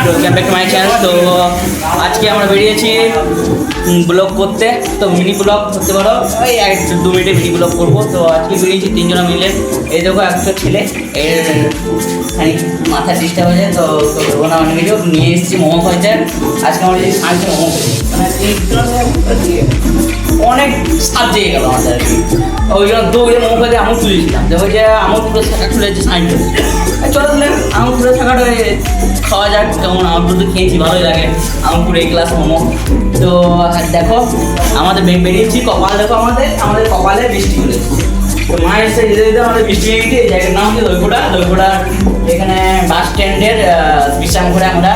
Welcome back to my channel. তো আজকে আমরা বেরিয়েছি ব্লগ করতে, তো মিনি ব্লগ করতে পারো, ওই 1-2 মিনিটে মিনি ব্লগ করবো। তো আজকে বেরিয়েছি 3 জন মিলে। এই দেখো একটা ছেলে, এর মাথা ডিস্টার্ব হয়ে যায়, তো করবো না অনেক ভিডিও নিয়ে এসেছি মোমো খাইতে। আজকে আমরা যদি সাঁঝে মোমো খাই, মানে অনেক স্বাদ জেগে গেল আমাদের আর কি। ওই জন্য দৌড়ে মোমো খাইতে আমুল তুলেছিলাম, যে ওই যে আমুল পুরো শাখা খুলেছে সাঁঝে, চলো তাহলে আমুলপুরের থাকাটা খাওয়া যাক। কেমন আমুলপুর তো খেয়েছি, ভালোই লাগে আমুলপুর এই ক্লাস মোমো। তো দেখো আমাদের বেরিয়েছি, কপাল দেখো আমাদের কপালে বৃষ্টি হয়েছে। তো মা এসে যেতে যেতে আমাদের বৃষ্টি হয়ে গেছে। এই জায়গার নাম হচ্ছে দইকোড়া। এখানে বাস স্ট্যান্ডের বিশ্রাম করে আমরা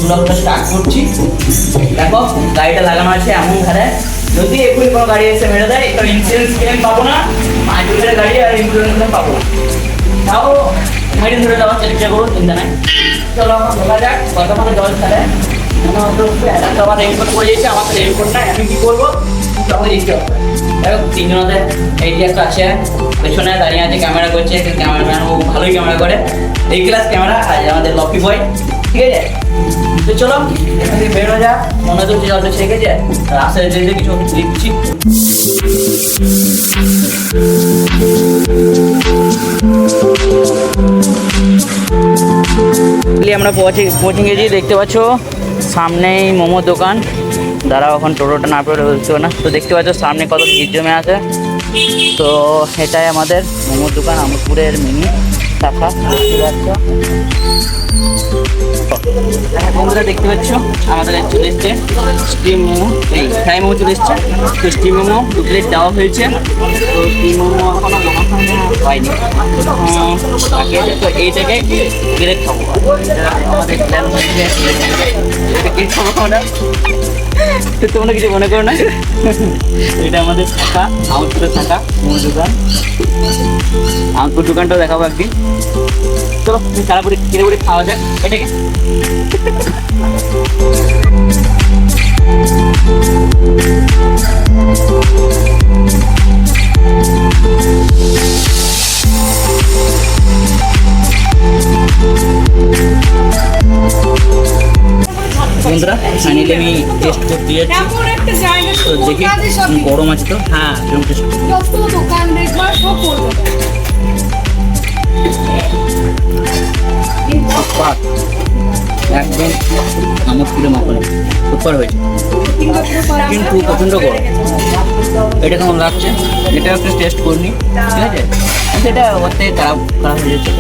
ব্লগটা স্টার্ট করছি। দেখো গাড়িটা লাগানো আছে এমন ধারে, যদি এক্ষুনি কোনো গাড়ি এসে মেরে দেয়, তো ইন্স্যুরেন্স ক্লেম পাবো না, মাইকেলের গাড়ি আর ইন্স্যুরেন্স ক্লেম পাবো না, তাও মেডিন ধরে দেওয়ার চেষ্টা করুন, চিন্তা নাই। চলো আমার ঢোকা যাক, কতক্ষণে জল ছাড়ে। আমার রেনকোট পড়ে যাচ্ছে, আমার রেনকোট নাই, আমি কী করবো, তখন দেখতে হবে। দেখো 3 জনদের এই যে একটা আছে পেছনে দাঁড়িয়ে আছে, ক্যামেরা করছে, ক্যামেরাম্যান ও ভালোই ক্যামেরা করে, এই ক্লাস ক্যামেরা। আর আমাদের লকি বয়, ঠিক আছে। তো চলো এখান থেকে বেরো যাক, মনে হচ্ছে জলটা ছেড়ে গেছে, রাস্তায় যেতে কিছু লিখছি। আমরা পৌঁছে গেছি, দেখতে পাচ্ছ সামনেই মোমোর দোকান। দাঁড়াও, এখন টোটোটা না পেলে বলছো না। তো দেখতে পাচ্ছ সামনে কত ভিড় জমে আছে। তো এটাই আমাদের মোমোর দোকান, আমোদপুরের মিনি শাখা। দেখতে পাচ্ছ বন্ধুরা, দেখতে পাচ্ছ আমাদের চলে এসছে স্টিম মোমো, এই ফ্রাই মোমো চলে এসছে। তো স্টিম মোমো 2 প্লেট দেওয়া হয়েছে। তো স্টিম মোমো এখনো হয়নি, তো এইটাকে গেলে খাবো। আমাদের প্ল্যান হচ্ছে খাবো আমরা। তো তোমরা কিছু মনে করো না, এটা আমাদের শাখা, আমোদপুরের শাখা মোমো দোকান। আমোদপুর দোকানটাও দেখাবো একদিন। চলো তাড়াতাড়ি কিনে খাওয়া যাক এটাকে। বন্ধুরা ফাইনালি আমি টেস্ট করতে যাচ্ছি, তো দেখি গরম আছে তো। হ্যাঁ টেস্ট একদম আমোদপুরে মাখন সুপার হয়েছে, কিন্তু প্রচণ্ড গরম। এটা কেমন লাগছে এটা একটু টেস্ট করিনি, ঠিক আছে। সেটা ওর থেকে খারাপ হয়ে যাচ্ছে।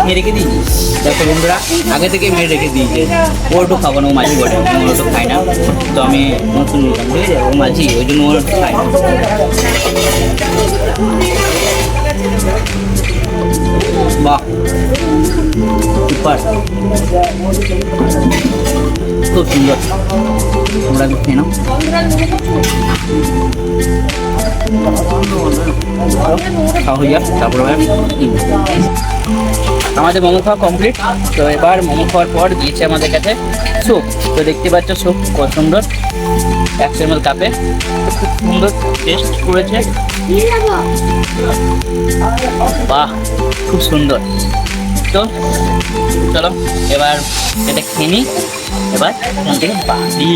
মেরে রেখে দিয়েছি, দেখো বন্ধুরা আগে থেকে মেরে রেখে দিয়েছে। ও একটু খাবো না, ও মাঝি বটে, ও একটু খাই না। তো আমি নতুন নিলাম, ঠিক আছে, ও মাঝি, ওই জন্য ও একটু খাই না। বাহ সুপার, খুব সুন্দর। তোমরা একটু খেয়ে নাও। খাওয়া হয়ে যাক, তারপরে আমাদের মোমো খাওয়া কমপ্লিট। তো এবার মোমো খাওয়ার পর দিয়েছে আমাদের কাছে স্যুপ। তো দেখতে পাচ্ছ স্যুপ কত সুন্দর, 100 ml কাপে, খুব সুন্দর টেস্ট করেছে। বাহ খুব সুন্দর। তো চলো এবার এটা খেয়ে নিই, এবার এখান থেকে বাড়ি।